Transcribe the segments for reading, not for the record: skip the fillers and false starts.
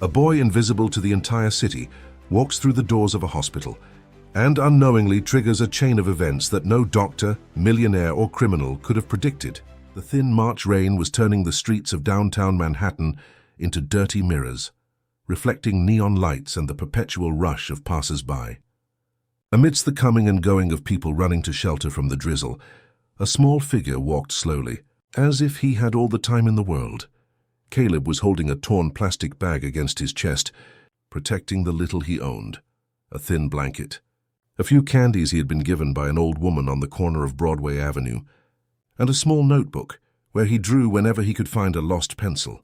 A boy invisible to the entire city walks through the doors of a hospital and unknowingly triggers a chain of events that no doctor, millionaire, or criminal could have predicted. The thin March rain was turning the streets of downtown Manhattan into dirty mirrors, reflecting neon lights and the perpetual rush of passers-by. Amidst the coming and going of people running to shelter from the drizzle, a small figure walked slowly, as if he had all the time in the world. Caleb was holding a torn plastic bag against his chest, protecting the little he owned, a thin blanket, a few candies he had been given by an old woman on the corner of Broadway Avenue, and a small notebook where he drew whenever he could find a lost pencil.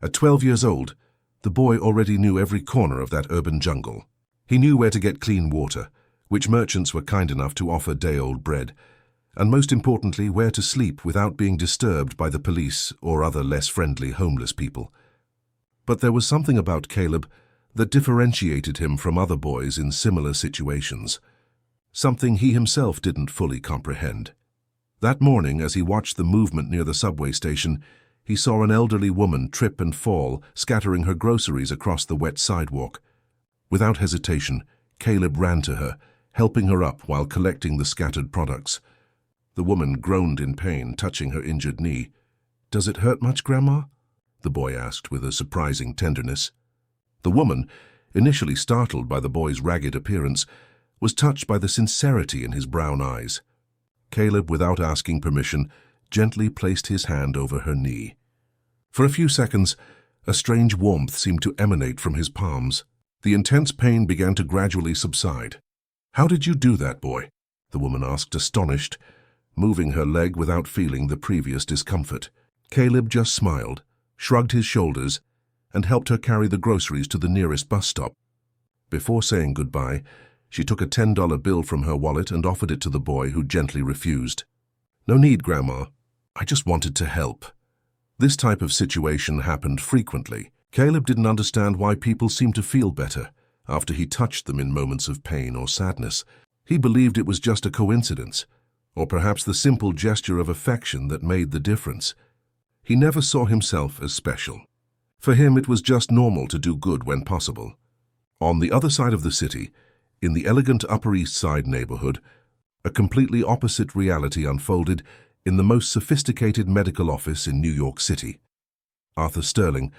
At 12 years old, the boy already knew every corner of that urban jungle. He knew where to get clean water, which merchants were kind enough to offer day-old bread, and most importantly, where to sleep without being disturbed by the police or other less friendly homeless people. But there was something about Caleb that differentiated him from other boys in similar situations, something he himself didn't fully comprehend. That morning, as he watched the movement near the subway station, he saw an elderly woman trip and fall, scattering her groceries across the wet sidewalk. Without hesitation, Caleb ran to her, helping her up while collecting the scattered products. The woman groaned in pain, touching her injured knee. "Does it hurt much, Grandma?" the boy asked with a surprising tenderness. The woman, initially startled by the boy's ragged appearance, was touched by the sincerity in his brown eyes. Caleb, without asking permission, gently placed his hand over her knee. For a few seconds, a strange warmth seemed to emanate from his palms. The intense pain began to gradually subside. "How did you do that, boy?" the woman asked, astonished, moving her leg without feeling the previous discomfort. Caleb just smiled, shrugged his shoulders, and helped her carry the groceries to the nearest bus stop. Before saying goodbye, she took a $10 bill from her wallet and offered it to the boy, who gently refused. "No need, Grandma. I just wanted to help." This type of situation happened frequently. Caleb didn't understand why people seemed to feel better after he touched them in moments of pain or sadness. He believed it was just a coincidence, or perhaps the simple gesture of affection that made the difference. He never saw himself as special. For him, it was just normal to do good when possible. On the other side of the city, in the elegant Upper East Side neighborhood, a completely opposite reality unfolded in the most sophisticated medical office in New York City. Arthur Sterling,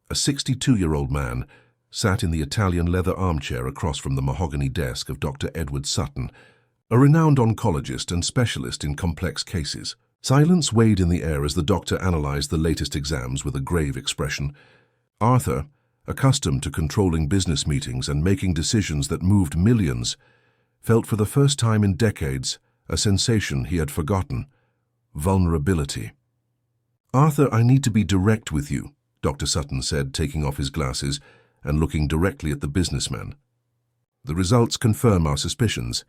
a 62-year-old man, sat in the Italian leather armchair across from the mahogany desk of Dr. Edward Sutton, a renowned oncologist and specialist in complex cases. Silence weighed in the air as the doctor analyzed the latest exams with a grave expression. Arthur, accustomed to controlling business meetings and making decisions that moved millions, felt for the first time in decades a sensation he had forgotten: vulnerability. "Arthur, I need to be direct with you," Dr. Sutton said, taking off his glasses and looking directly at the businessman. "The results confirm our suspicions.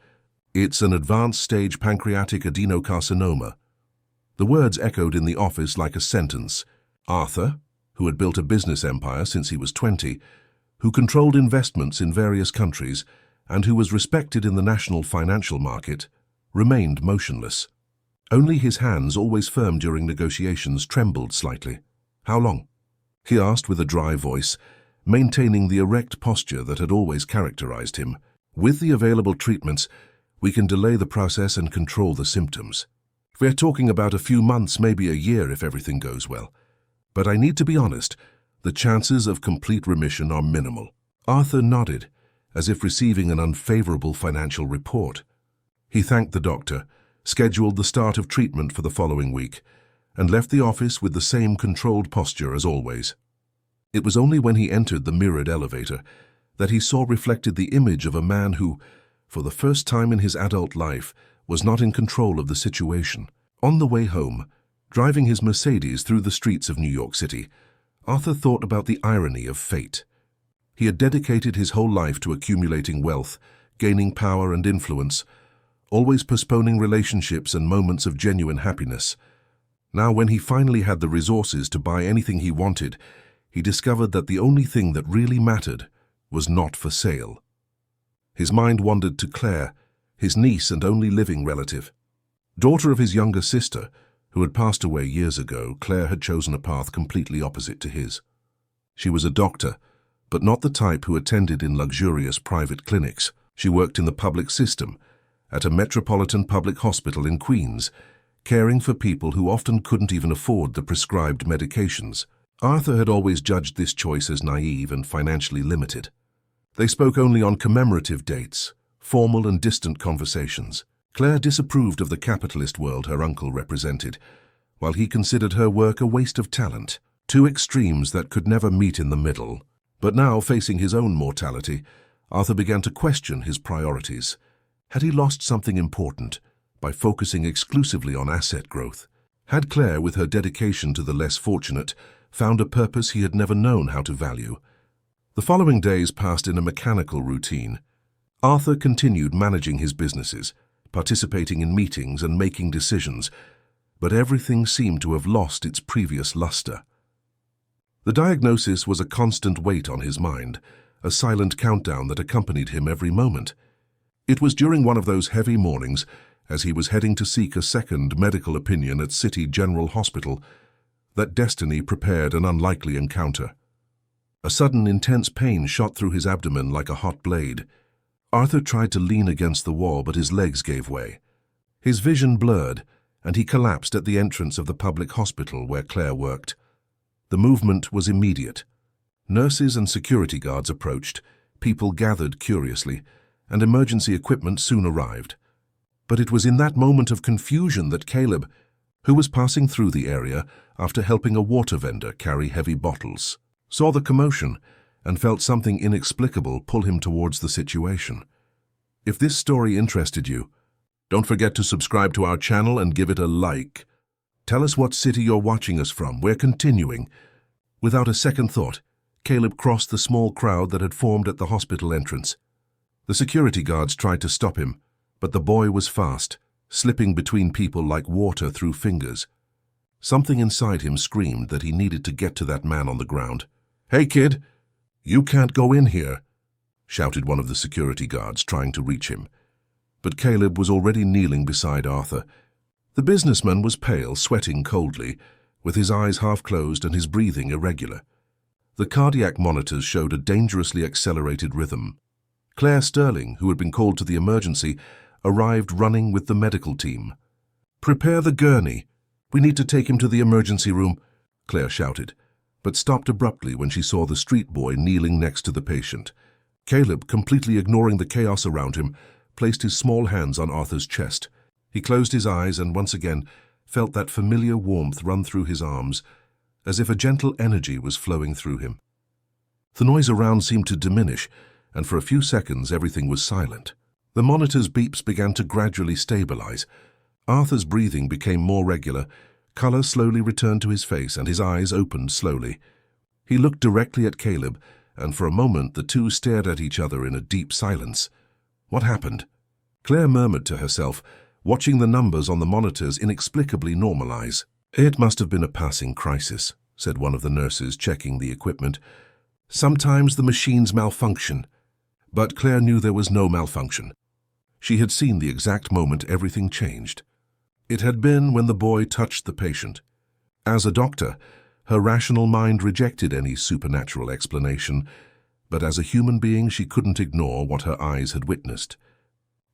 It's an advanced stage pancreatic adenocarcinoma." The words echoed in the office like a sentence. Arthur, who had built a business empire since he was 20, who controlled investments in various countries, and who was respected in the national financial market, remained motionless. Only his hands, always firm during negotiations, trembled slightly. "How long?" he asked with a dry voice, maintaining the erect posture that had always characterized him. "With the available treatments, we can delay the process and control the symptoms. We're talking about a few months, maybe a year if everything goes well. But I need to be honest, the chances of complete remission are minimal." Arthur nodded, as if receiving an unfavorable financial report. He thanked the doctor, scheduled the start of treatment for the following week, and left the office with the same controlled posture as always. It was only when he entered the mirrored elevator that he saw reflected the image of a man who, for the first time in his adult life, was not in control of the situation. On the way home, driving his Mercedes through the streets of New York City, Arthur thought about the irony of fate. He had dedicated his whole life to accumulating wealth, gaining power and influence, always postponing relationships and moments of genuine happiness. Now, when he finally had the resources to buy anything he wanted, he discovered that the only thing that really mattered was not for sale. His mind wandered to Claire, his niece and only living relative. Daughter of his younger sister, who had passed away years ago, Claire had chosen a path completely opposite to his. She was a doctor, but not the type who attended in luxurious private clinics. She worked in the public system, at a metropolitan public hospital in Queens, caring for people who often couldn't even afford the prescribed medications. Arthur had always judged this choice as naive and financially limited. They spoke only on commemorative dates, formal and distant conversations. Claire disapproved of the capitalist world her uncle represented, while he considered her work a waste of talent, two extremes that could never meet in the middle. But now, facing his own mortality, Arthur began to question his priorities. Had he lost something important by focusing exclusively on asset growth? Had Claire, with her dedication to the less fortunate, found a purpose he had never known how to value? The following days passed in a mechanical routine. Arthur continued managing his businesses, participating in meetings and making decisions, but everything seemed to have lost its previous luster. The diagnosis was a constant weight on his mind, a silent countdown that accompanied him every moment. It was during one of those heavy mornings, as he was heading to seek a second medical opinion at City General Hospital, that destiny prepared an unlikely encounter. A sudden, intense pain shot through his abdomen like a hot blade. Arthur tried to lean against the wall, but his legs gave way. His vision blurred, and he collapsed at the entrance of the public hospital where Claire worked. The movement was immediate. Nurses and security guards approached, people gathered curiously, and emergency equipment soon arrived. But it was in that moment of confusion that Caleb, who was passing through the area after helping a water vendor carry heavy bottles, saw the commotion and felt something inexplicable pull him towards the situation. If this story interested you, don't forget to subscribe to our channel and give it a like. Tell us what city you're watching us from. We're continuing. Without a second thought, Caleb crossed the small crowd that had formed at the hospital entrance. The security guards tried to stop him, but the boy was fast, slipping between people like water through fingers. Something inside him screamed that he needed to get to that man on the ground. "Hey, kid, you can't go in here," shouted one of the security guards, trying to reach him. But Caleb was already kneeling beside Arthur. The businessman was pale, sweating coldly, with his eyes half closed and his breathing irregular. The cardiac monitors showed a dangerously accelerated rhythm. Claire Sterling, who had been called to the emergency, arrived running with the medical team. "Prepare the gurney. We need to take him to the emergency room," Claire shouted, but stopped abruptly when she saw the street boy kneeling next to the patient. Caleb, completely ignoring the chaos around him, placed his small hands on Arthur's chest. He closed his eyes and once again felt that familiar warmth run through his arms, as if a gentle energy was flowing through him. The noise around seemed to diminish, and for a few seconds everything was silent. The monitor's beeps began to gradually stabilize. Arthur's breathing became more regular, color slowly returned to his face, and his eyes opened slowly. He looked directly at Caleb, and for a moment the two stared at each other in a deep silence. What happened? Claire murmured to herself, watching the numbers on the monitors inexplicably normalize. "It must have been a passing crisis," said one of the nurses, checking the equipment. "Sometimes the machines malfunction." But Claire knew there was no malfunction. She had seen the exact moment everything changed. It had been when the boy touched the patient. As a doctor, her rational mind rejected any supernatural explanation, but as a human being she couldn't ignore what her eyes had witnessed.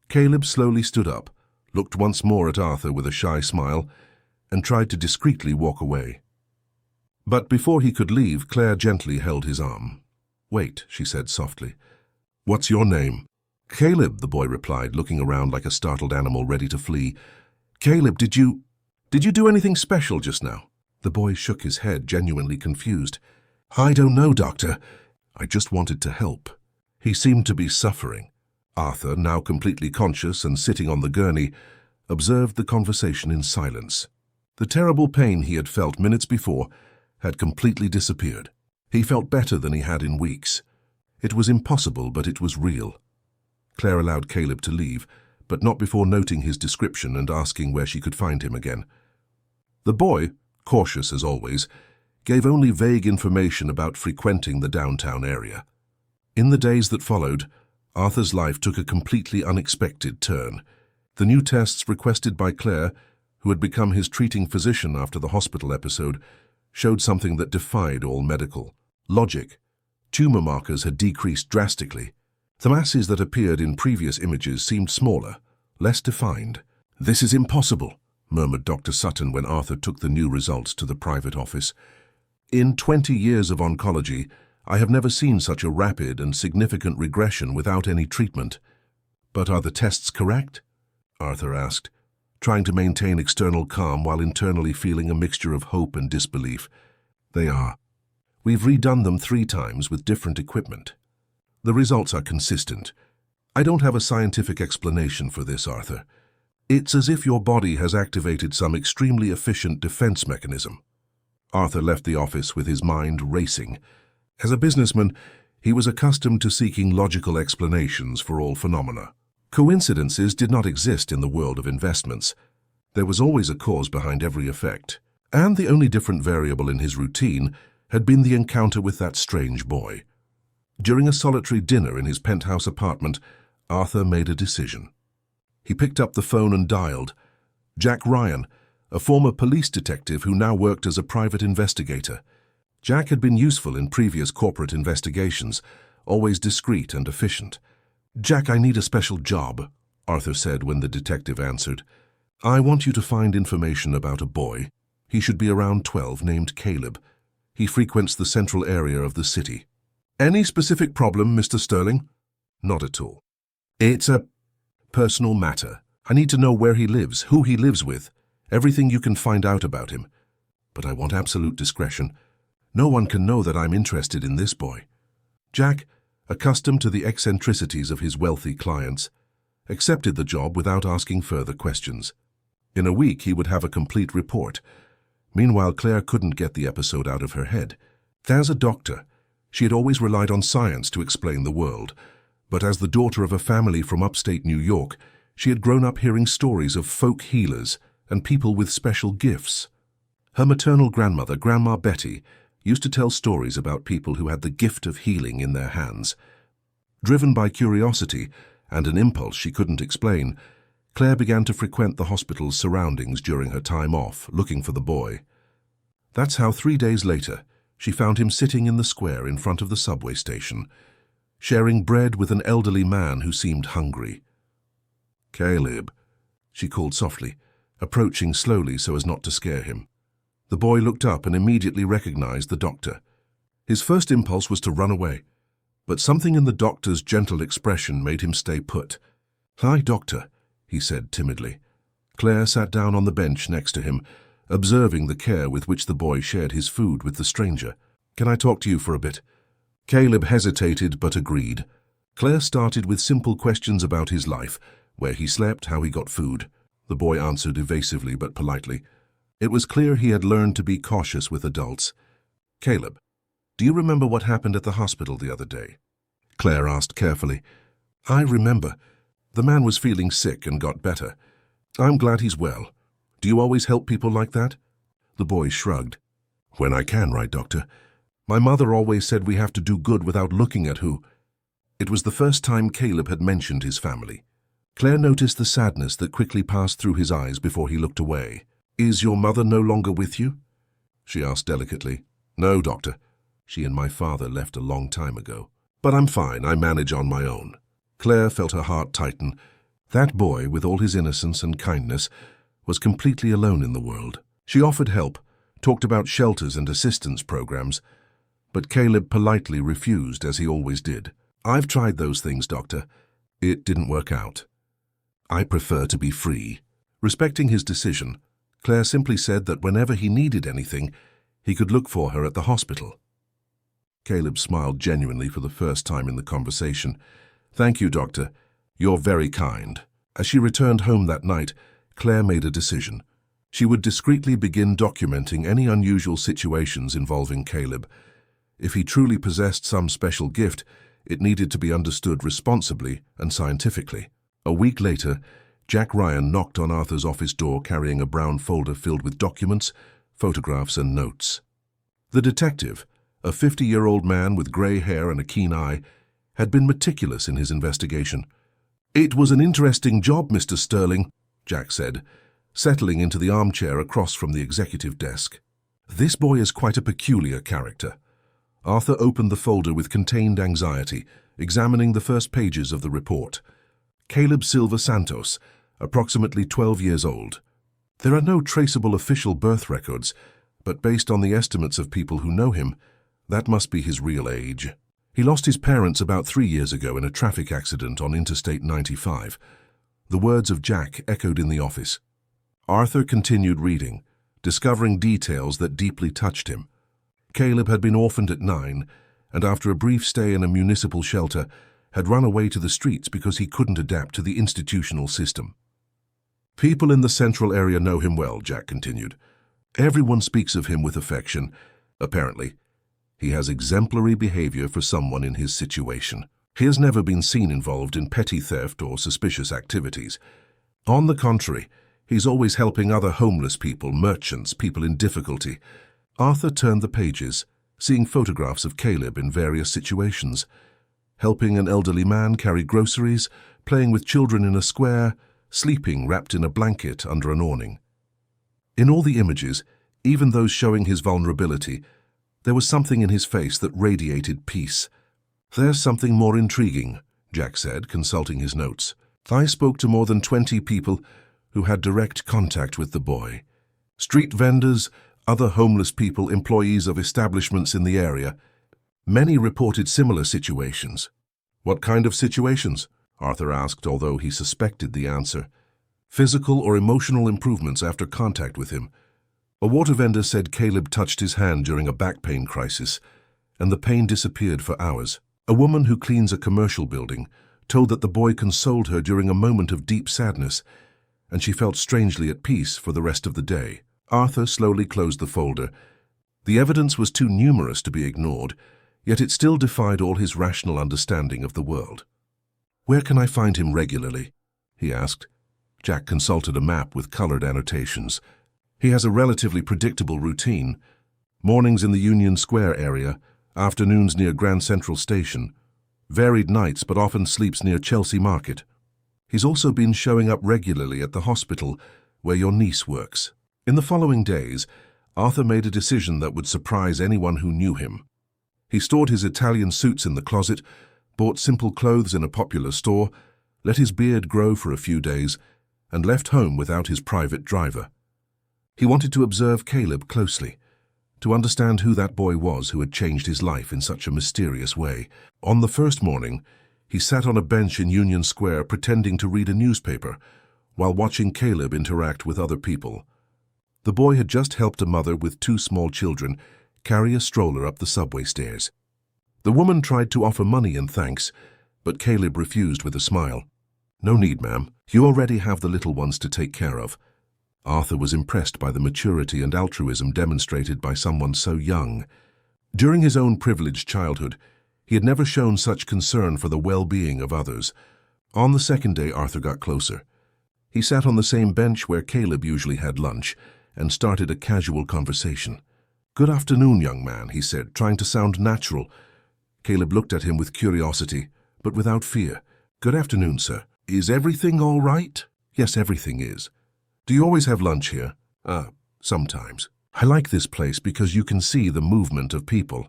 Caleb slowly stood up, looked once more at Arthur with a shy smile, and tried to discreetly walk away. But before he could leave, Claire gently held his arm. "Wait," she said softly. "What's your name?" "Caleb," the boy replied, looking around like a startled animal ready to flee. "Caleb, did you do anything special just now?" The boy shook his head, genuinely confused. "I don't know, doctor. I just wanted to help." He seemed to be suffering. Arthur, now completely conscious and sitting on the gurney, observed the conversation in silence. The terrible pain he had felt minutes before had completely disappeared. He felt better than he had in weeks. It was impossible, but it was real. Claire allowed Caleb to leave, but not before noting his description and asking where she could find him again. The boy, cautious as always, gave only vague information about frequenting the downtown area. In the days that followed, Arthur's life took a completely unexpected turn. The new tests requested by Claire, who had become his treating physician after the hospital episode, showed something that defied all medical logic. Tumor markers had decreased drastically. The masses that appeared in previous images seemed smaller, less defined. "This is impossible," murmured Dr. Sutton when Arthur took the new results to the private office. "In 20 years of oncology, I have never seen such a rapid and significant regression without any treatment." "But are the tests correct?" Arthur asked, trying to maintain external calm while internally feeling a mixture of hope and disbelief. "They are. We've redone them 3 times with different equipment. The results are consistent. I don't have a scientific explanation for this, Arthur. It's as if your body has activated some extremely efficient defense mechanism." Arthur left the office with his mind racing. As a businessman, he was accustomed to seeking logical explanations for all phenomena. Coincidences did not exist in the world of investments. There was always a cause behind every effect, and the only different variable in his routine had been the encounter with that strange boy. During a solitary dinner in his penthouse apartment, Arthur made a decision. He picked up the phone and dialed. Jack Ryan, a former police detective who now worked as a private investigator. Jack had been useful in previous corporate investigations, always discreet and efficient. "Jack, I need a special job," Arthur said when the detective answered. "I want you to find information about a boy. He should be around 12, named Caleb. He frequents the central area of the city." "Any specific problem, Mr. Sterling?" "Not at all. It's a personal matter. I need to know where he lives, who he lives with, everything you can find out about him. But I want absolute discretion. No one can know that I'm interested in this boy." Jack, accustomed to the eccentricities of his wealthy clients, accepted the job without asking further questions. In a week, he would have a complete report. Meanwhile, Claire couldn't get the episode out of her head. As a doctor, she had always relied on science to explain the world, but as the daughter of a family from upstate New York, she had grown up hearing stories of folk healers and people with special gifts. Her maternal grandmother, Grandma Betty, used to tell stories about people who had the gift of healing in their hands. Driven by curiosity and an impulse she couldn't explain, Claire began to frequent the hospital's surroundings during her time off, looking for the boy. That's how 3 days later, she found him sitting in the square in front of the subway station, sharing bread with an elderly man who seemed hungry. "Caleb," she called softly, approaching slowly so as not to scare him. The boy looked up and immediately recognized the doctor. His first impulse was to run away, but something in the doctor's gentle expression made him stay put. "Hi, doctor," he said timidly. Claire sat down on the bench next to him, observing the care with which the boy shared his food with the stranger. "Can I talk to you for a bit?" Caleb hesitated but agreed. Claire started with simple questions about his life, where he slept, how he got food. The boy answered evasively but politely. It was clear he had learned to be cautious with adults. "Caleb, do you remember what happened at the hospital the other day?" Claire asked carefully. "I remember. The man was feeling sick and got better. I'm glad he's well. Do you always help people like that?" The boy shrugged. "When I can, right, doctor? My mother always said we have to do good without looking at who." It was the first time Caleb had mentioned his family. Claire noticed the sadness that quickly passed through his eyes before he looked away. "Is your mother no longer with you?" she asked delicately. "No, doctor. She and my father left a long time ago. But I'm fine. I manage on my own." Claire felt her heart tighten. That boy, with all his innocence and kindness, was completely alone in the world. She offered help, talked about shelters and assistance programs, but Caleb politely refused, as he always did. "I've tried those things, doctor. It didn't work out. I prefer to be free." Respecting his decision, Claire simply said that whenever he needed anything, he could look for her at the hospital. Caleb smiled genuinely for the first time in the conversation. "Thank you, doctor. You're very kind." As she returned home that night, Claire made a decision. She would discreetly begin documenting any unusual situations involving Caleb. If he truly possessed some special gift, it needed to be understood responsibly and scientifically. A week later, Jack Ryan knocked on Arthur's office door carrying a brown folder filled with documents, photographs, and notes. The detective, a 50-year-old man with grey hair and a keen eye, had been meticulous in his investigation. "It was an interesting job, Mr. Sterling," Jack said, settling into the armchair across from the executive desk. "This boy is quite a peculiar character. Arthur opened the folder with contained anxiety, examining the first pages of the report. Caleb Silva Santos, approximately 12 years old. There are no traceable official birth records, but based on the estimates of people who know him, that must be his real age. He lost his parents about 3 years ago in a traffic accident on Interstate 95. The words of Jack echoed in the office. Arthur continued reading, discovering details that deeply touched him. Caleb had been orphaned at 9, and after a brief stay in a municipal shelter, had run away to the streets because he couldn't adapt to the institutional system. People in the central area know him well, Jack continued. Everyone speaks of him with affection. Apparently, he has exemplary behavior for someone in his situation. He has never been seen involved in petty theft or suspicious activities. On the contrary, he's always helping other homeless people, merchants, people in difficulty. Arthur turned the pages, seeing photographs of Caleb in various situations. Helping an elderly man carry groceries, playing with children in a square, sleeping wrapped in a blanket under an awning. In all the images, even those showing his vulnerability, there was something in his face that radiated peace. "There's something more intriguing," Jack said, consulting his notes. "I spoke to more than 20 people who had direct contact with the boy. Street vendors, other homeless people, employees of establishments in the area. Many reported similar situations." "What kind of situations?" Arthur asked, although he suspected the answer. "Physical or emotional improvements after contact with him. A water vendor said Caleb touched his hand during a back pain crisis, and the pain disappeared for hours. A woman who cleans a commercial building told that the boy consoled her during a moment of deep sadness, and she felt strangely at peace for the rest of the day." Arthur slowly closed the folder. The evidence was too numerous to be ignored, yet it still defied all his rational understanding of the world. "Where can I find him regularly?" he asked. Jack consulted a map with colored annotations. "He has a relatively predictable routine. Mornings in the Union Square area, afternoons near Grand Central Station, varied nights but often sleeps near Chelsea Market. He's also been showing up regularly at the hospital where your niece works." In the following days, Arthur made a decision that would surprise anyone who knew him. He stored his Italian suits in the closet, bought simple clothes in a popular store, let his beard grow for a few days, and left home without his private driver. He wanted to observe Caleb closely, to understand who that boy was who had changed his life in such a mysterious way. On the first morning, he sat on a bench in Union Square pretending to read a newspaper, while watching Caleb interact with other people. The boy had just helped a mother with 2 small children carry a stroller up the subway stairs. The woman tried to offer money in thanks, but Caleb refused with a smile. "No need, ma'am. You already have the little ones to take care of." Arthur was impressed by the maturity and altruism demonstrated by someone so young. During his own privileged childhood, he had never shown such concern for the well-being of others. On the second day, Arthur got closer. He sat on the same bench where Caleb usually had lunch and started a casual conversation. "Good afternoon, young man," he said, trying to sound natural. Caleb looked at him with curiosity, but without fear. "Good afternoon, sir. Is everything all right?" "Yes, everything is." "Do you always have lunch here?" Sometimes. "I like this place because you can see the movement of people.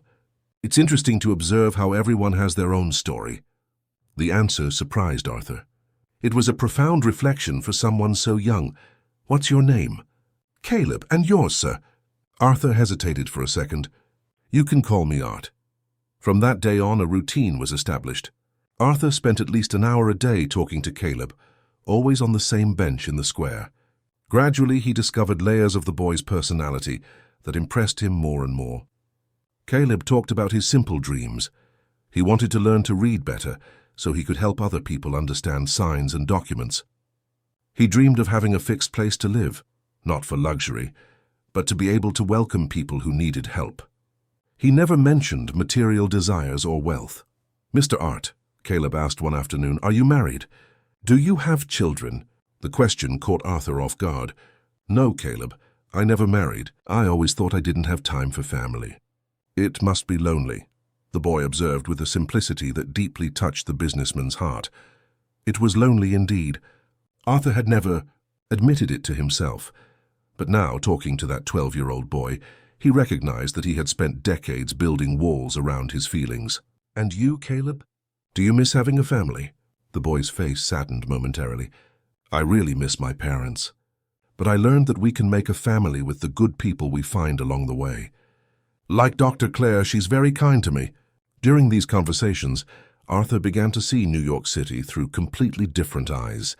It's interesting to observe how everyone has their own story." The answer surprised Arthur. It was a profound reflection for someone so young. "What's your name?" "Caleb, and yours, sir?" Arthur hesitated for a second. "You can call me Art." From that day on, a routine was established. Arthur spent at least an hour a day talking to Caleb, always on the same bench in the square. Gradually, he discovered layers of the boy's personality that impressed him more and more. Caleb talked about his simple dreams. He wanted to learn to read better so he could help other people understand signs and documents. He dreamed of having a fixed place to live, not for luxury, but to be able to welcome people who needed help. He never mentioned material desires or wealth. "Mr. Art," Caleb asked one afternoon, "are you married? Do you have children?" The question caught Arthur off guard. "No, Caleb, I never married. I always thought I didn't have time for family." "It must be lonely," the boy observed with a simplicity that deeply touched the businessman's heart. It was lonely indeed. Arthur had never admitted it to himself, but now, talking to that 12-year-old boy, He recognized that he had spent decades building walls around his feelings. "And you, Caleb? Do you miss having a family?" The boy's face saddened momentarily. "I really miss my parents. But I learned that we can make a family with the good people we find along the way. Like Dr. Claire, she's very kind to me." During these conversations, Arthur began to see New York City through completely different eyes.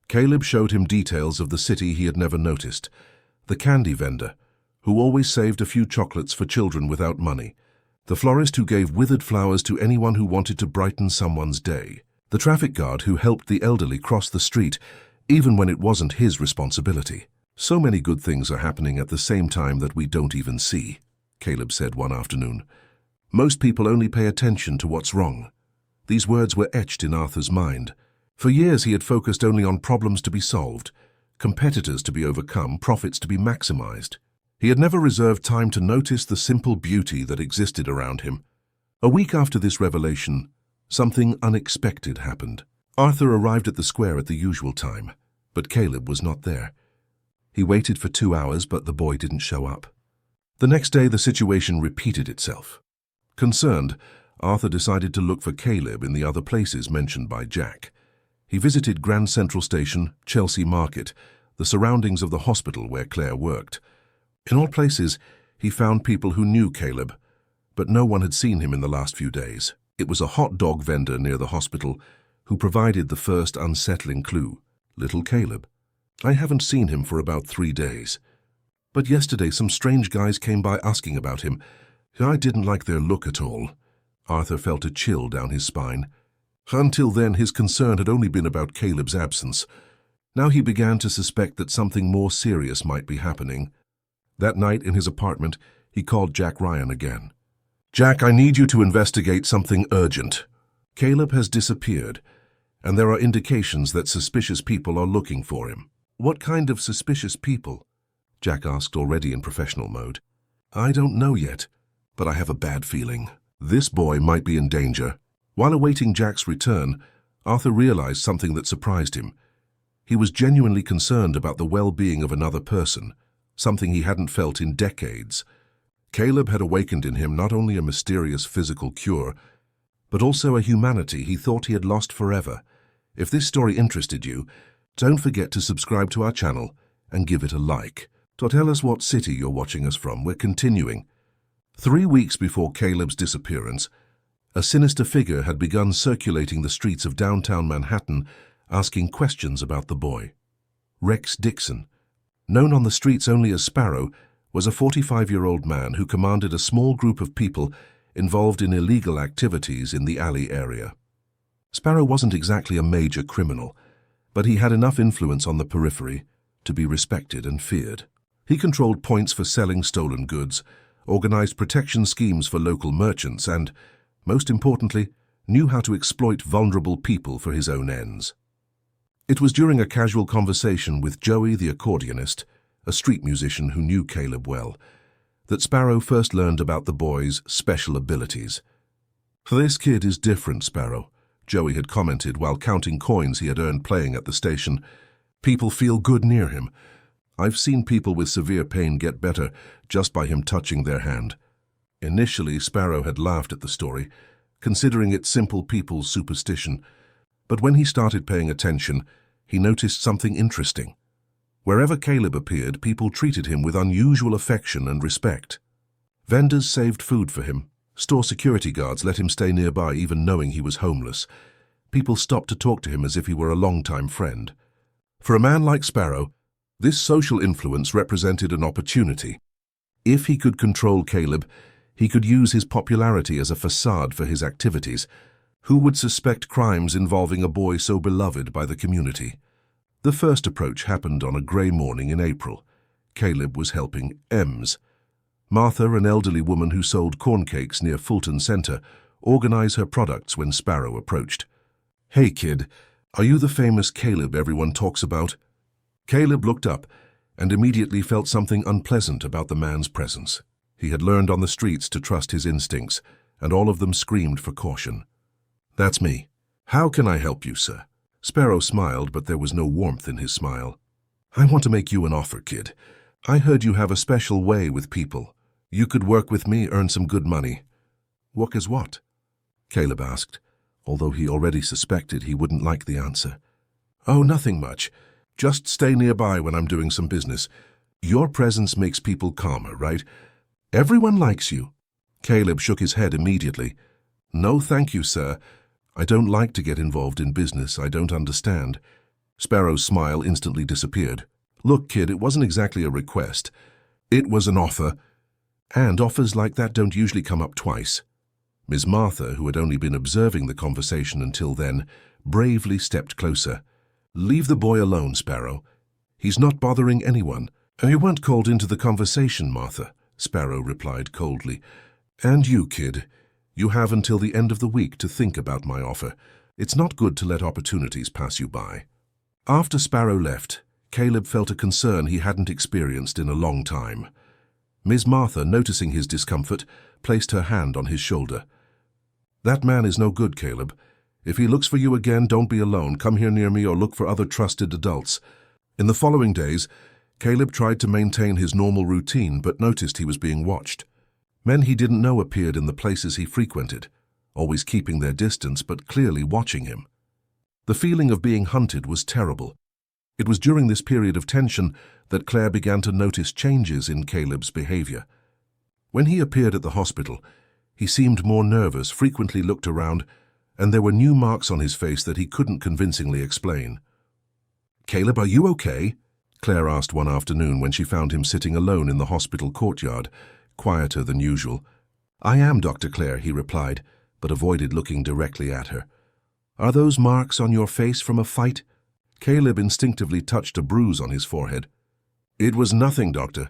Caleb showed him details of the city he had never noticed. The candy vendor, who always saved a few chocolates for children without money. The florist who gave withered flowers to anyone who wanted to brighten someone's day. The traffic guard who helped the elderly cross the street, even when it wasn't his responsibility. "So many good things are happening at the same time that we don't even see," Caleb said one afternoon. "Most people only pay attention to what's wrong." These words were etched in Arthur's mind. For years he had focused only on problems to be solved, competitors to be overcome, profits to be maximized. He had never reserved time to notice the simple beauty that existed around him. A week after this revelation, something unexpected happened. Arthur arrived at the square at the usual time, but Caleb was not there. He waited for 2 hours, but the boy didn't show up. The next day, the situation repeated itself. Concerned, Arthur decided to look for Caleb in the other places mentioned by Jack. He visited Grand Central Station, Chelsea Market, the surroundings of the hospital where Claire worked. In all places, he found people who knew Caleb, but no one had seen him in the last few days. It was a hot dog vendor near the hospital who provided the first unsettling clue. "Little Caleb. I haven't seen him for about 3 days. But yesterday some strange guys came by asking about him. I didn't like their look at all." Arthur felt a chill down his spine. Until then, his concern had only been about Caleb's absence. Now he began to suspect that something more serious might be happening. That night in his apartment, he called Jack Ryan again. "Jack, I need you to investigate something urgent. Caleb has disappeared, and there are indications that suspicious people are looking for him." "What kind of suspicious people?" Jack asked, already in professional mode. "I don't know yet, but I have a bad feeling. This boy might be in danger." While awaiting Jack's return, Arthur realized something that surprised him. He was genuinely concerned about the well-being of another person, something he hadn't felt in decades. Caleb had awakened in him not only a mysterious physical cure, but also a humanity he thought he had lost forever. If this story interested you, don't forget to subscribe to our channel and give it a like. To tell us what city you're watching us from, we're continuing. 3 weeks before Caleb's disappearance, a sinister figure had begun circulating the streets of downtown Manhattan, asking questions about the boy. Rex Dixon, known on the streets only as Sparrow, was a 45-year-old man who commanded a small group of people involved in illegal activities in the alley area. Sparrow wasn't exactly a major criminal, but he had enough influence on the periphery to be respected and feared. He controlled points for selling stolen goods, organized protection schemes for local merchants, and, most importantly, knew how to exploit vulnerable people for his own ends. It was during a casual conversation with Joey the accordionist, a street musician who knew Caleb well, that Sparrow first learned about the boy's special abilities. "This kid is different, Sparrow," Joey had commented while counting coins he had earned playing at the station. "People feel good near him. I've seen people with severe pain get better just by him touching their hand." Initially, Sparrow had laughed at the story, considering it simple people's superstition. But when he started paying attention, he noticed something interesting. Wherever Caleb appeared, people treated him with unusual affection and respect. Vendors saved food for him. Store security guards let him stay nearby even knowing he was homeless. People stopped to talk to him as if he were a longtime friend. For a man like Sparrow, this social influence represented an opportunity. If he could control Caleb, he could use his popularity as a facade for his activities. Who would suspect crimes involving a boy so beloved by the community? The first approach happened on a grey morning in April. Caleb was helping Ems. Martha, an elderly woman who sold corn cakes near Fulton Center, organized her products when Sparrow approached. "Hey, kid, are you the famous Caleb everyone talks about?" Caleb looked up and immediately felt something unpleasant about the man's presence. He had learned on the streets to trust his instincts, and all of them screamed for caution. "That's me. How can I help you, sir?" Sparrow smiled, but there was no warmth in his smile. "I want to make you an offer, kid. I heard you have a special way with people. You could work with me, earn some good money. Work as what? Caleb asked, although he already suspected he wouldn't like the answer. Oh, nothing much. Just stay nearby when I'm doing some business. Your presence makes people calmer, right? Everyone likes you. Caleb shook his head immediately. No, thank you, sir. I don't like to get involved in business I don't understand. Sparrow's smile instantly disappeared. Look, kid, it wasn't exactly a request. It was an offer. And offers like that don't usually come up twice. Ms. Martha, who had only been observing the conversation until then, bravely stepped closer. Leave the boy alone, Sparrow. He's not bothering anyone. You weren't called into the conversation, Martha, Sparrow replied coldly. And you, kid, you have until the end of the week to think about my offer. It's not good to let opportunities pass you by. After Sparrow left, Caleb felt a concern he hadn't experienced in a long time. Ms. Martha, noticing his discomfort, placed her hand on his shoulder. That man is no good, Caleb. If he looks for you again, don't be alone. Come here near me or look for other trusted adults. In the following days, Caleb tried to maintain his normal routine but noticed he was being watched. Men he didn't know appeared in the places he frequented, always keeping their distance but clearly watching him. The feeling of being hunted was terrible. It was during this period of tension that Claire began to notice changes in Caleb's behavior. When he appeared at the hospital, he seemed more nervous, frequently looked around, and there were new marks on his face that he couldn't convincingly explain. Caleb, are you okay? Claire asked one afternoon when she found him sitting alone in the hospital courtyard, quieter than usual. I am, Dr. Claire, he replied, but avoided looking directly at her. Are those marks on your face from a fight? Caleb instinctively touched a bruise on his forehead. It was nothing, Doctor.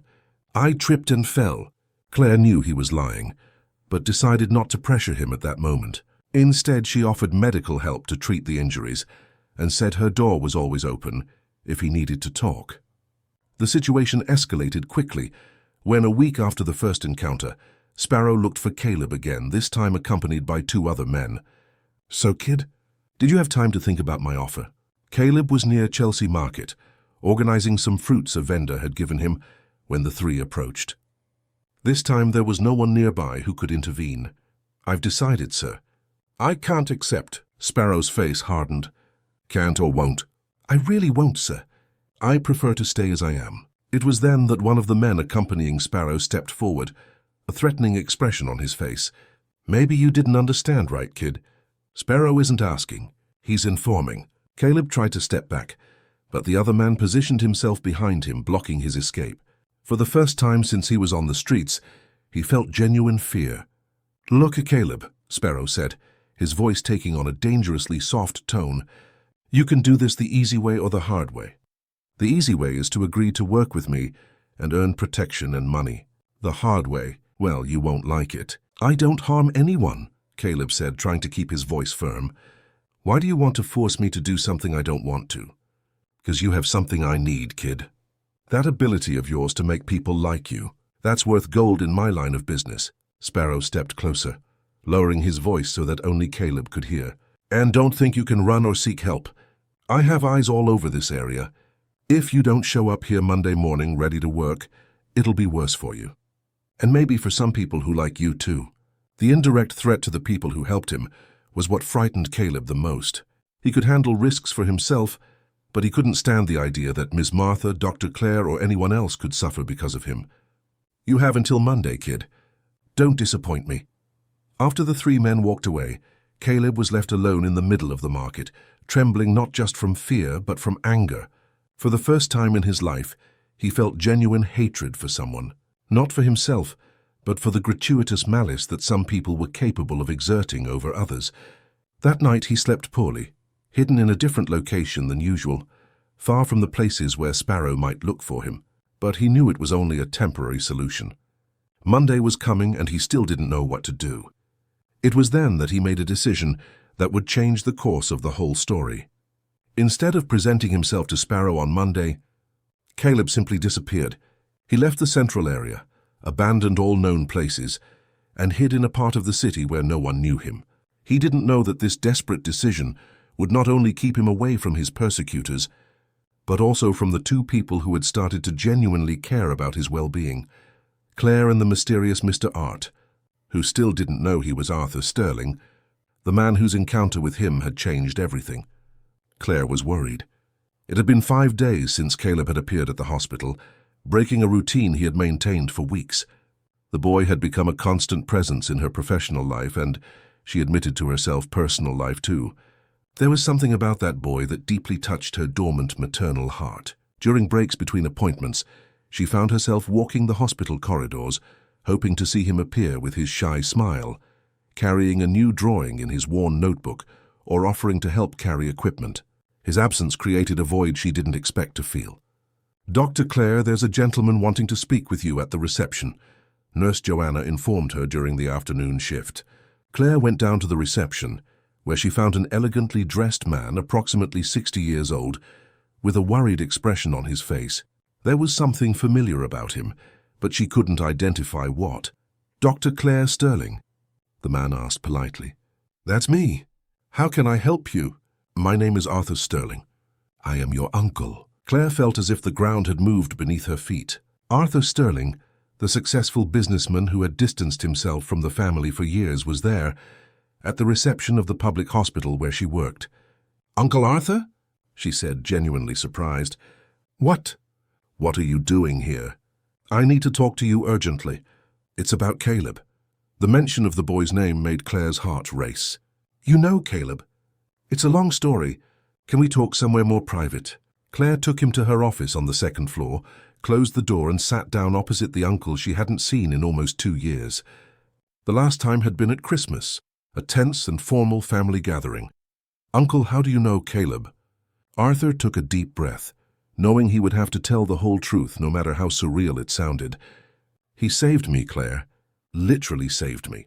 I tripped and fell. Claire knew he was lying, but decided not to pressure him at that moment. Instead, she offered medical help to treat the injuries and said her door was always open if he needed to talk. The situation escalated quickly when, a week after the first encounter, Sparrow looked for Caleb again, this time accompanied by 2 other men. So, kid, did you have time to think about my offer? Caleb was near Chelsea Market, organizing some fruits a vendor had given him when the 3 approached. This time there was no one nearby who could intervene. I've decided, sir. I can't accept. Sparrow's face hardened. Can't or won't? I really won't, sir. I prefer to stay as I am. It was then that one of the men accompanying Sparrow stepped forward, a threatening expression on his face. Maybe you didn't understand right, kid. Sparrow isn't asking. He's informing. Caleb tried to step back, but the other man positioned himself behind him, blocking his escape. For the first time since he was on the streets, he felt genuine fear. Look, Caleb, Sparrow said, his voice taking on a dangerously soft tone. You can do this the easy way or the hard way. The easy way is to agree to work with me and earn protection and money. The hard way, well, you won't like it. I don't harm anyone, Caleb said, trying to keep his voice firm. Why do you want to force me to do something I don't want to? Because you have something I need, kid. That ability of yours to make people like you, that's worth gold in my line of business. Sparrow stepped closer, lowering his voice so that only Caleb could hear. And don't think you can run or seek help. I have eyes all over this area. If you don't show up here Monday morning ready to work, it'll be worse for you. And maybe for some people who like you too. The indirect threat to the people who helped him was what frightened Caleb the most. He could handle risks for himself, but he couldn't stand the idea that Ms. Martha, Dr. Claire, or anyone else could suffer because of him. You have until Monday, kid. Don't disappoint me. After the 3 men walked away, Caleb was left alone in the middle of the market, trembling not just from fear but from anger. For the first time in his life, he felt genuine hatred for someone, not for himself, but for the gratuitous malice that some people were capable of exerting over others. That night he slept poorly, hidden in a different location than usual, far from the places where Sparrow might look for him. But he knew it was only a temporary solution. Monday was coming and he still didn't know what to do. It was then that he made a decision that would change the course of the whole story. Instead of presenting himself to Sparrow on Monday, Caleb simply disappeared. He left the central area, abandoned all known places, and hid in a part of the city where no one knew him. He didn't know that this desperate decision would not only keep him away from his persecutors, but also from the 2 people who had started to genuinely care about his well-being. Claire and the mysterious Mr. Art, who still didn't know he was Arthur Sterling, the man whose encounter with him had changed everything. Claire was worried. It had been 5 days since Caleb had appeared at the hospital, breaking a routine he had maintained for weeks. The boy had become a constant presence in her professional life and, she admitted to herself, personal life too. There was something about that boy that deeply touched her dormant maternal heart. During breaks between appointments, she found herself walking the hospital corridors, hoping to see him appear with his shy smile, carrying a new drawing in his worn notebook, or offering to help carry equipment. His absence created a void she didn't expect to feel. "Dr. Claire, there's a gentleman wanting to speak with you at the reception," Nurse Joanna informed her during the afternoon shift. Claire went down to the reception, where she found an elegantly dressed man, approximately 60 years old, with a worried expression on his face. There was something familiar about him, but she couldn't identify what. "Dr. Claire Sterling?" the man asked politely. "That's me. How can I help you?" "My name is Arthur Sterling. I am your uncle." Claire felt as if the ground had moved beneath her feet. Arthur Sterling, the successful businessman who had distanced himself from the family for years, was there, at the reception of the public hospital where she worked. "Uncle Arthur?" she said, genuinely surprised. "What? What are you doing here?" "I need to talk to you urgently. It's about Caleb." The mention of the boy's name made Claire's heart race. "You know Caleb? It's a long story. Can we talk somewhere more private?" Claire took him to her office on the second floor, closed the door and sat down opposite the uncle she hadn't seen in almost 2 years. The last time had been at Christmas, a tense and formal family gathering. "Uncle, how do you know Caleb?" Arthur took a deep breath, knowing he would have to tell the whole truth no matter how surreal it sounded. "He saved me, Claire. Literally saved me."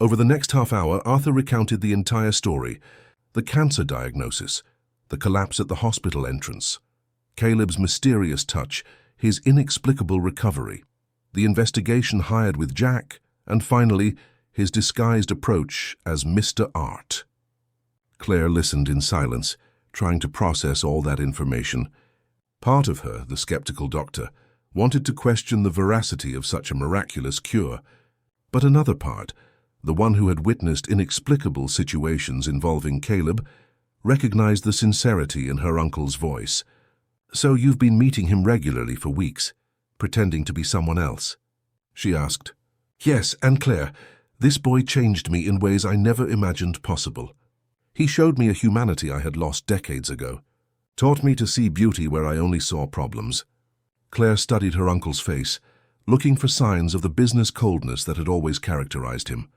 Over the next half hour, Arthur recounted the entire story: the cancer diagnosis, the collapse at the hospital entrance, Caleb's mysterious touch, his inexplicable recovery, the investigation hired with Jack, and finally, his disguised approach as Mr. Art. Claire listened in silence, trying to process all that information. Part of her, the skeptical doctor, wanted to question the veracity of such a miraculous cure, but another part, the one who had witnessed inexplicable situations involving Caleb, recognized the sincerity in her uncle's voice. "So you've been meeting him regularly for weeks, pretending to be someone else?" she asked. "Yes, and Claire, this boy changed me in ways I never imagined possible. He showed me a humanity I had lost decades ago, taught me to see beauty where I only saw problems." Claire studied her uncle's face, looking for signs of the business coldness that had always characterized him.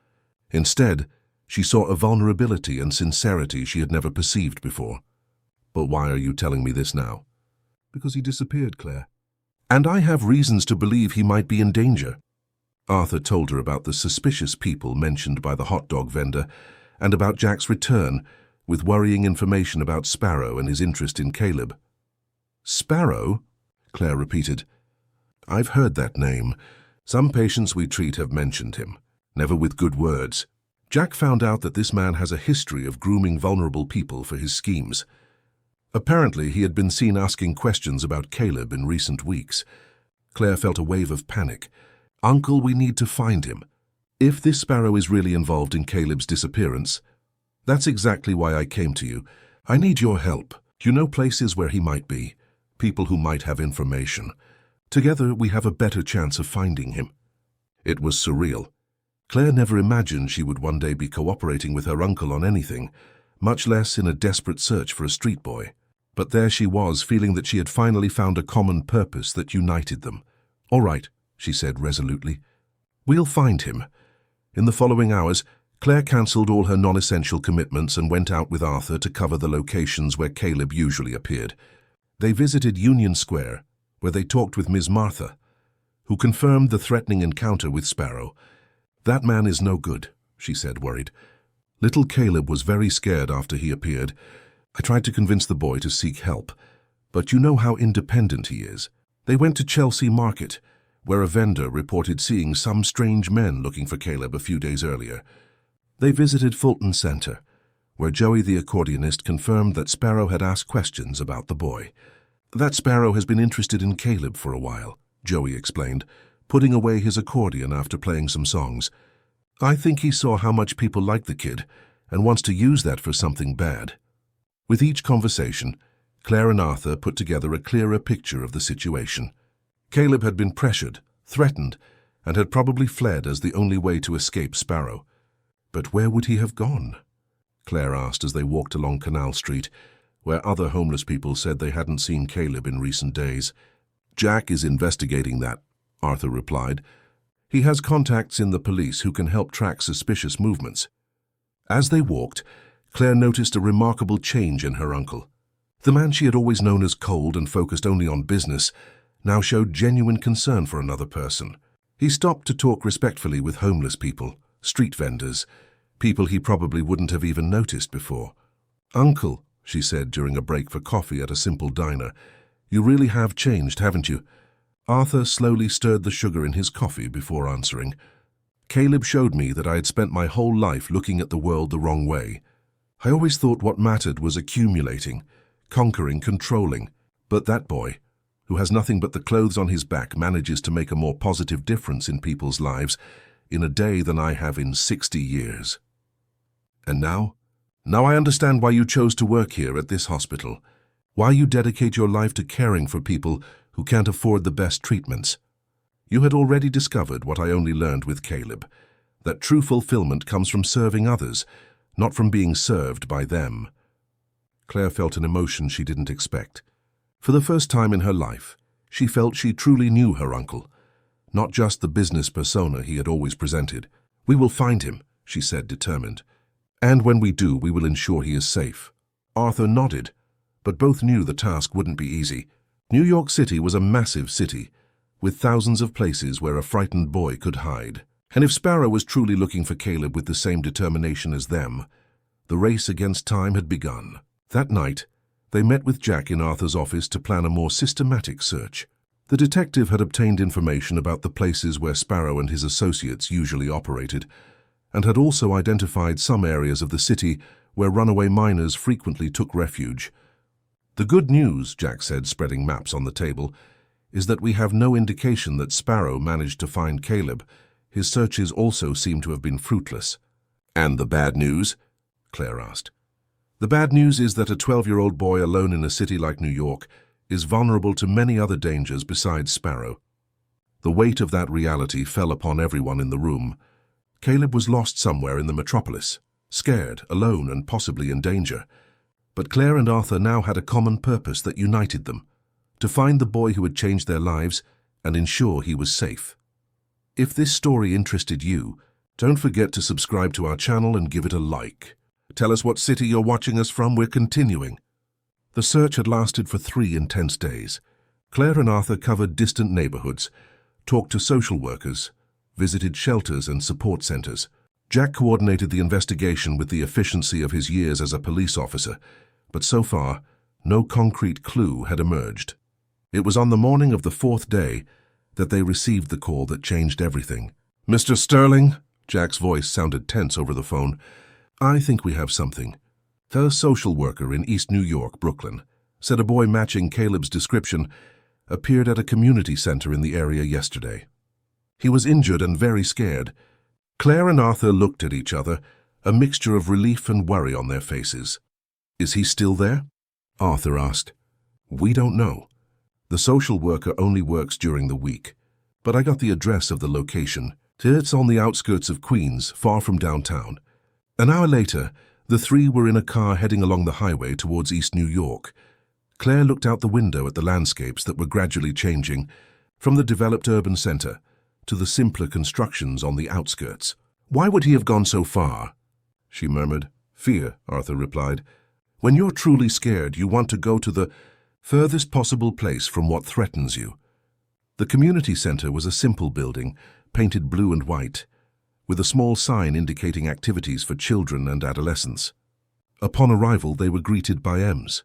Instead, she saw a vulnerability and sincerity she had never perceived before. "But why are you telling me this now?" "Because he disappeared, Claire. And I have reasons to believe he might be in danger." Arthur told her about the suspicious people mentioned by the hot dog vendor and about Jack's return, with worrying information about Sparrow and his interest in Caleb. "Sparrow?" Claire repeated. "I've heard that name. Some patients we treat have mentioned him, never with good words. Jack found out that this man has a history of grooming vulnerable people for his schemes. Apparently, he had been seen asking questions about Caleb in recent weeks." Claire felt a wave of panic. "Uncle, we need to find him. If this Sparrow is really involved in Caleb's disappearance, that's exactly why I came to you. I need your help. You know places where he might be, people who might have information. Together, we have a better chance of finding him." It was surreal. Claire never imagined she would one day be cooperating with her uncle on anything, much less in a desperate search for a street boy. But there she was, feeling that she had finally found a common purpose that united them. "All right," she said resolutely. "We'll find him." In the following hours, Claire cancelled all her non-essential commitments and went out with Arthur to cover the locations where Caleb usually appeared. They visited Union Square, where they talked with Ms. Martha, who confirmed the threatening encounter with Sparrow. "That man is no good," she said, worried. "Little Caleb was very scared after he appeared. I tried to convince the boy to seek help, but you know how independent he is." They went to Chelsea Market, where a vendor reported seeing some strange men looking for Caleb a few days earlier. They visited Fulton Center, where Joey the accordionist confirmed that Sparrow had asked questions about the boy. "That Sparrow has been interested in Caleb for a while," Joey explained, putting away his accordion after playing some songs. "I think he saw how much people like the kid and wants to use that for something bad." With each conversation, Claire and Arthur put together a clearer picture of the situation. Caleb had been pressured, threatened, and had probably fled as the only way to escape Sparrow. But where would he have gone? Claire asked as they walked along Canal Street, where other homeless people said they hadn't seen Caleb in recent days. "Jack is investigating that," Arthur replied. "He has contacts in the police who can help track suspicious movements." As they walked, Claire noticed a remarkable change in her uncle. The man she had always known as cold and focused only on business now showed genuine concern for another person. He stopped to talk respectfully with homeless people, street vendors, people he probably wouldn't have even noticed before. "Uncle," she said during a break for coffee at a simple diner, "you really have changed, haven't you?" Arthur slowly stirred the sugar in his coffee before answering. "Caleb showed me that I had spent my whole life looking at the world the wrong way. I always thought what mattered was accumulating, conquering, controlling. But that boy, who has nothing but the clothes on his back, manages to make a more positive difference in people's lives in a day than I have in 60 years. And now I understand why you chose to work here at this hospital, why you dedicate your life to caring for people who can't afford the best treatments. You had already discovered what I only learned with Caleb, that true fulfillment comes from serving others, not from being served by them." Claire felt an emotion she didn't expect. For the first time in her life, she felt she truly knew her uncle, not just the business persona he had always presented. "We will find him," she said, determined. "And when we do, we will ensure he is safe." Arthur nodded, but both knew the task wouldn't be easy. New York City was a massive city, with thousands of places where a frightened boy could hide. And if Sparrow was truly looking for Caleb with the same determination as them, the race against time had begun. That night, they met with Jack in Arthur's office to plan a more systematic search. The detective had obtained information about the places where Sparrow and his associates usually operated, and had also identified some areas of the city where runaway miners frequently took refuge. "The good news," Jack said, spreading maps on the table, "is that we have no indication that Sparrow managed to find Caleb. His searches also seem to have been fruitless." "And the bad news?" Claire asked. "The bad news is that a 12-year-old boy alone in a city like New York is vulnerable to many other dangers besides Sparrow." The weight of that reality fell upon everyone in the room. Caleb was lost somewhere in the metropolis, scared, alone, and possibly in danger. But Claire and Arthur now had a common purpose that united them: to find the boy who had changed their lives and ensure he was safe. If this story interested you, don't forget to subscribe to our channel and give it a like. Tell us what city you're watching us from. We're continuing. The search had lasted for 3 intense days. Claire and Arthur covered distant neighborhoods, talked to social workers, visited shelters and support centers. Jack coordinated the investigation with the efficiency of his years as a police officer, but so far, no concrete clue had emerged. It was on the morning of the 4th day that they received the call that changed everything. "Mr. Sterling?" Jack's voice sounded tense over the phone. "I think we have something. The social worker in East New York, Brooklyn, said a boy matching Caleb's description appeared at a community center in the area yesterday. He was injured and very scared." Claire and Arthur looked at each other, a mixture of relief and worry on their faces. "Is he still there?" Arthur asked. "We don't know. The social worker only works during the week, but I got the address of the location. It's on the outskirts of Queens, far from downtown." An hour later, the three were in a car heading along the highway towards East New York. Claire looked out the window at the landscapes that were gradually changing, from the developed urban center to the simpler constructions on the outskirts. "Why would he have gone so far?" she murmured. "Fear," Arthur replied. "When you're truly scared, you want to go to the furthest possible place from what threatens you." The community center was a simple building, painted blue and white, with a small sign indicating activities for children and adolescents. Upon arrival, they were greeted by Ems,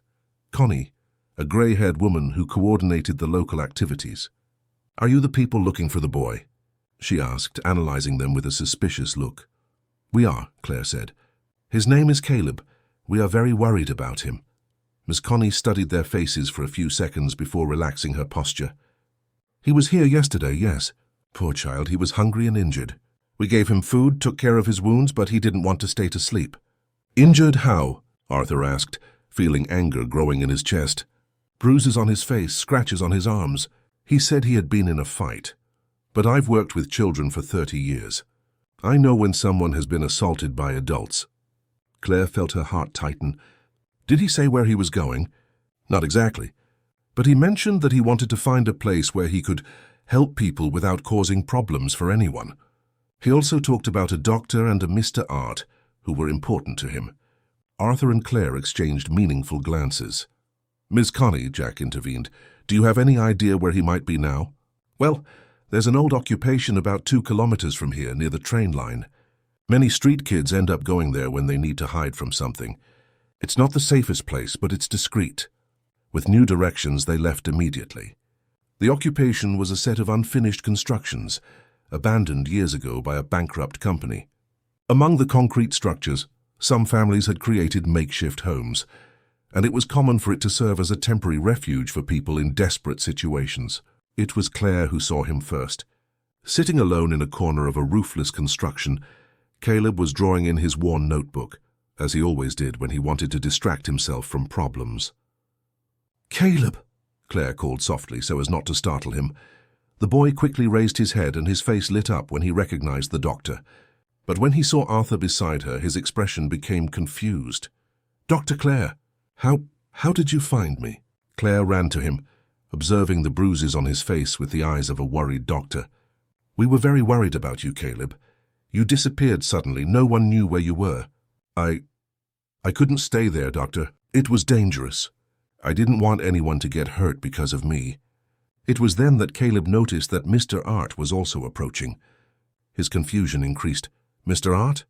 Connie, a gray-haired woman who coordinated the local activities. "Are you the people looking for the boy?" she asked, analyzing them with a suspicious look. "We are," Claire said. "His name is Caleb. We are very worried about him." Miss Connie studied their faces for a few seconds before relaxing her posture. "He was here yesterday, yes. Poor child, he was hungry and injured. We gave him food, took care of his wounds, but he didn't want to stay to sleep. Injured how? Arthur asked, feeling anger growing in his chest. Bruises on his face, scratches on his arms. He said he had been in a fight. But I've worked with children for 30 years. I know when someone has been assaulted by adults. Claire felt her heart tighten. Did he say where he was going? Not exactly. But he mentioned that he wanted to find a place where he could help people without causing problems for anyone. He also talked about a doctor and a Mr. Art, who were important to him. Arthur and Claire exchanged meaningful glances. Miss Connie, Jack intervened, do you have any idea where he might be now? Well, there's an old occupation about 2 kilometers from here, near the train line. Many street kids end up going there when they need to hide from something. It's not the safest place, but it's discreet. With new directions, they left immediately. The occupation was a set of unfinished constructions, abandoned years ago by a bankrupt company. Among the concrete structures, some families had created makeshift homes, and it was common for it to serve as a temporary refuge for people in desperate situations. It was Claire who saw him first. Sitting alone in a corner of a roofless construction, Caleb was drawing in his worn notebook, as he always did when he wanted to distract himself from problems. "Caleb!" Claire called softly so as not to startle him. The boy quickly raised his head and his face lit up when he recognized the doctor. But when he saw Arthur beside her, his expression became confused. "Dr. Clare, how did you find me?" Claire ran to him, observing the bruises on his face with the eyes of a worried doctor. "We were very worried about you, Caleb. You disappeared suddenly. No one knew where you were." I couldn't stay there, Doctor. It was dangerous. I didn't want anyone to get hurt because of me." It was then that Caleb noticed that Mr. Art was also approaching. His confusion increased. "Mr. Art?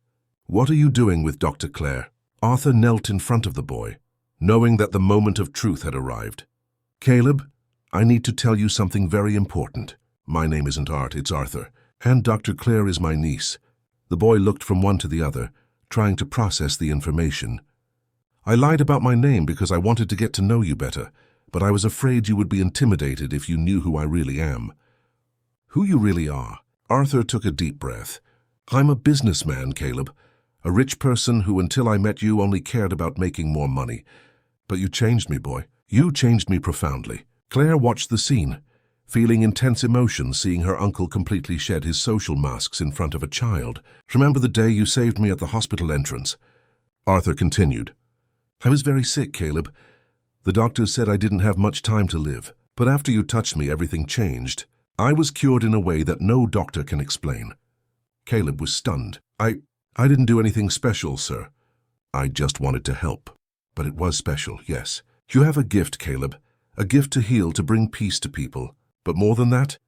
What are you doing with Dr. Clare?" Arthur knelt in front of the boy, knowing that the moment of truth had arrived. "Caleb, I need to tell you something very important. My name isn't Art, it's Arthur, and Dr. Clare is my niece." The boy looked from one to the other, trying to process the information. "I lied about my name because I wanted to get to know you better, but I was afraid you would be intimidated if you knew who I really am." "Who you really are?" Arthur took a deep breath. "I'm a businessman, Caleb. A rich person who, until I met you, only cared about making more money. But you changed me, boy. You changed me profoundly." Claire watched the scene, feeling intense emotion seeing her uncle completely shed his social masks in front of a child. "Remember the day you saved me at the hospital entrance?" Arthur continued. "I was very sick, Caleb. The doctors said I didn't have much time to live. But after you touched me, everything changed. I was cured in a way that no doctor can explain." Caleb was stunned. I didn't do anything special, sir. I just wanted to help. But it was special, yes. You have a gift, Caleb. A gift to heal, to bring peace to people. But more than that,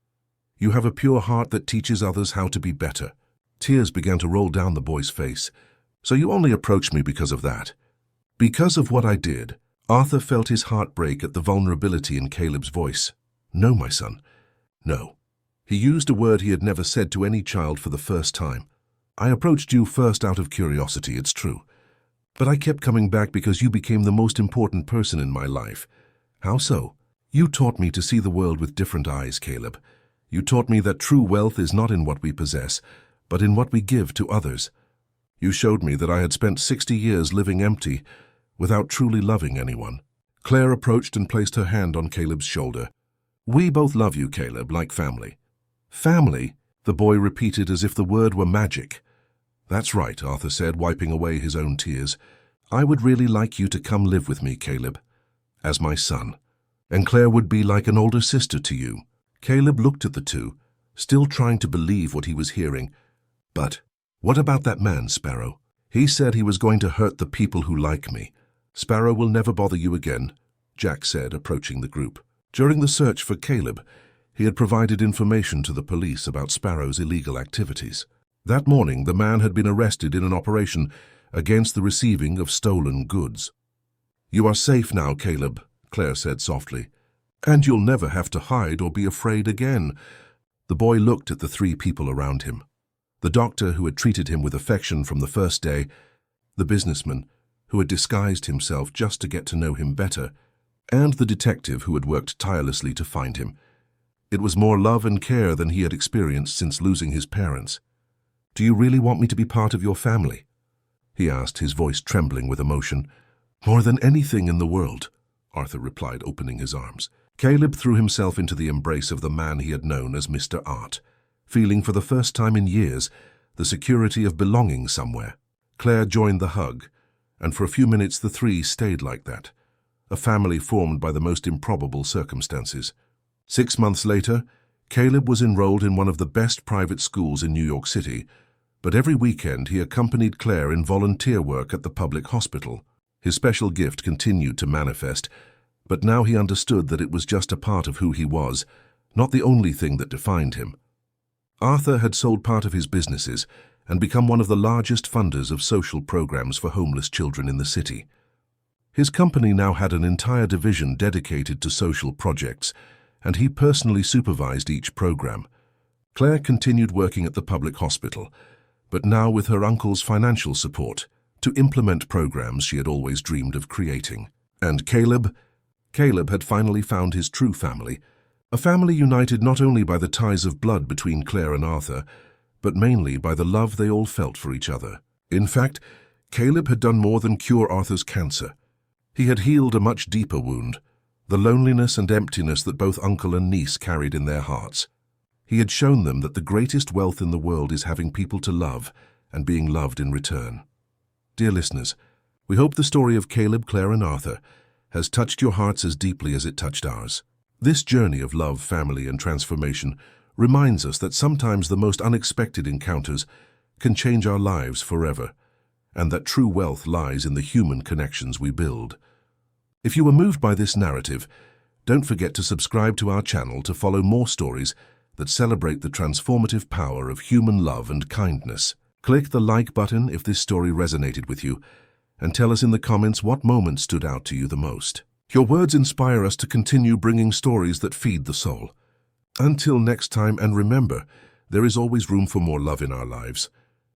you have a pure heart that teaches others how to be better." Tears began to roll down the boy's face. "So you only approached me because of that?" "Because of what I did." Arthur felt his heart break at the vulnerability in Caleb's voice. "No, my son. No." He used a word he had never said to any child for the first time. "I approached you first out of curiosity, it's true. But I kept coming back because you became the most important person in my life." "How so?" "You taught me to see the world with different eyes, Caleb. You taught me that true wealth is not in what we possess, but in what we give to others. You showed me that I had spent 60 years living empty, without truly loving anyone." Claire approached and placed her hand on Caleb's shoulder. "We both love you, Caleb, like family." "Family?" the boy repeated as if the word were magic. "That's right," Arthur said, wiping away his own tears. "I would really like you to come live with me, Caleb, as my son. And Claire would be like an older sister to you." Caleb looked at the two, still trying to believe what he was hearing. "But what about that man, Sparrow? He said he was going to hurt the people who like me." "Sparrow will never bother you again," Jack said, approaching the group. During the search for Caleb, he had provided information to the police about Sparrow's illegal activities. That morning, the man had been arrested in an operation against the receiving of stolen goods. "You are safe now, Caleb," Claire said softly. "And you'll never have to hide or be afraid again." The boy looked at the 3 people around him. The doctor who had treated him with affection from the first day, the businessman who had disguised himself just to get to know him better, and the detective who had worked tirelessly to find him. It was more love and care than he had experienced since losing his parents. "Do you really want me to be part of your family?" he asked, his voice trembling with emotion. "More than anything in the world," Arthur replied, opening his arms. Caleb threw himself into the embrace of the man he had known as Mr. Art, feeling for the first time in years the security of belonging somewhere. Claire joined the hug, and for a few minutes the three stayed like that, a family formed by the most improbable circumstances. 6 months later, Caleb was enrolled in one of the best private schools in New York City, but every weekend he accompanied Claire in volunteer work at the public hospital. His special gift continued to manifest, but now he understood that it was just a part of who he was, not the only thing that defined him. Arthur had sold part of his businesses and become one of the largest funders of social programs for homeless children in the city. His company now had an entire division dedicated to social projects, and he personally supervised each program. Claire continued working at the public hospital, but now with her uncle's financial support, to implement programs she had always dreamed of creating. And Caleb had finally found his true family, a family united not only by the ties of blood between Claire and Arthur, but mainly by the love they all felt for each other. In fact, Caleb had done more than cure Arthur's cancer. He had healed a much deeper wound, the loneliness and emptiness that both uncle and niece carried in their hearts. He had shown them that the greatest wealth in the world is having people to love and being loved in return. Dear listeners, we hope the story of Caleb, Claire, and Arthur has touched your hearts as deeply as it touched ours. This journey of love, family, and transformation reminds us that sometimes the most unexpected encounters can change our lives forever, and that true wealth lies in the human connections we build. If you were moved by this narrative, don't forget to subscribe to our channel to follow more stories that celebrate the transformative power of human love and kindness. Click the like button if this story resonated with you, and tell us in the comments what moment stood out to you the most. Your words inspire us to continue bringing stories that feed the soul. Until next time, and remember, there is always room for more love in our lives.